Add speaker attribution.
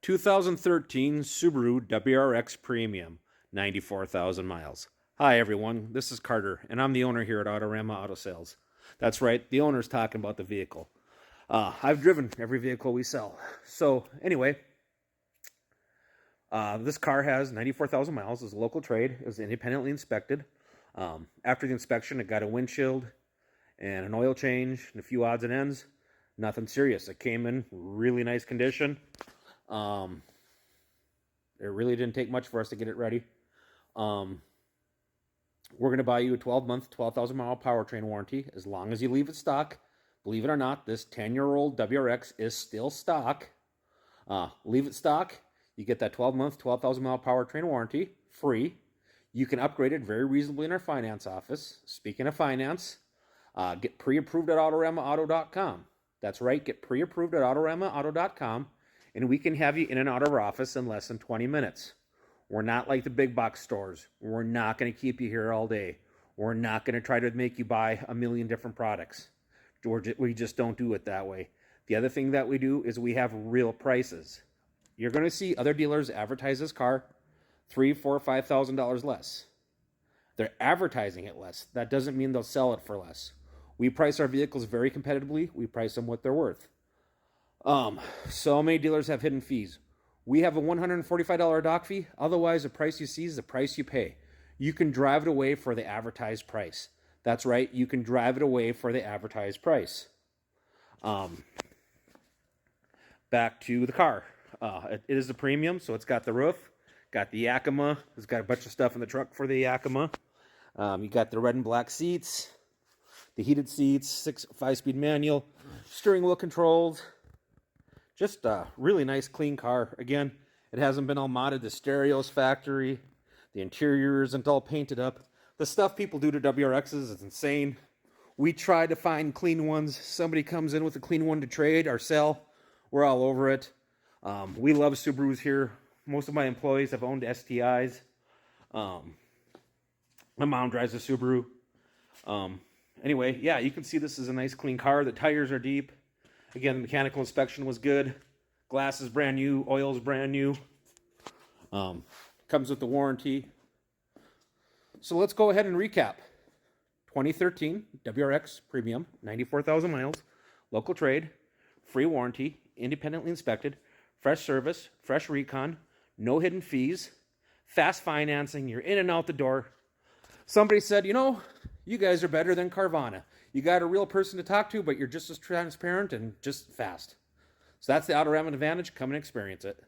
Speaker 1: 2013 Subaru WRX Premium, 94,000 miles. Hi everyone, this is Carter, and I'm the owner here at Autorama Auto Sales. That's right, the owner's talking about the vehicle. I've driven every vehicle we sell. So anyway, this car has 94,000 miles. It's a local trade. It was independently inspected. After the inspection, it got a windshield and an oil change and a few odds and ends. Nothing serious. It came in really nice condition. It really didn't take much for us to get it ready. We're going to buy you a 12-month, 12,000-mile powertrain warranty as long as you leave it stock. Believe it or not, this 10-year-old WRX is still stock. Leave it stock. You get that 12-month, 12,000-mile powertrain warranty free. You can upgrade it very reasonably in our finance office. Speaking of finance, get pre-approved at AutoramaAuto.com. That's right, get pre-approved at AutoramaAuto.com, and we can have you in and out of our office in less than 20 minutes. We're not like the big box stores. We're not going to keep you here all day. We're not going to try to make you buy a million different products. We just don't do it that way. The other thing that we do is we have real prices. You're going to see other dealers advertise this car $3,000, $4,000, $5,000 less. They're advertising it less. That doesn't mean they'll sell it for less. We price our vehicles very competitively. We price them what they're worth. So many dealers have hidden fees. We have a $145 dock fee. Otherwise, the price you see is the price you pay. You can drive it away for the advertised price. That's right. You can drive it away for the advertised price. Back to the car. It is a premium, so it's got the roof, got the Yakima. It's got a bunch of stuff in the truck for the Yakima. You got the red and black seats, the heated seats, 5-speed manual, steering wheel controls. Just a really nice, clean car. Again, it hasn't been all modded. The stereo's factory. The interior isn't all painted up. The stuff people do to WRXs is insane. We try to find clean ones. Somebody comes in with a clean one to trade or sell. We're all over it. We love Subarus here. Most of my employees have owned STIs. My mom drives a Subaru. Anyway, yeah, you can see this is a nice, clean car. The tires are deep. Again, the mechanical inspection was good. Glass is brand new. Oil is brand new. Comes with the warranty. So let's go ahead and recap. 2013 WRX Premium, 94,000 miles, local trade, free warranty, independently inspected, fresh service, fresh recon, no hidden fees, fast financing, you're in and out the door. Somebody said, you know, you guys are better than Carvana. You got a real person to talk to, but you're just as transparent and just fast. So that's the Autorama advantage. Come and experience it.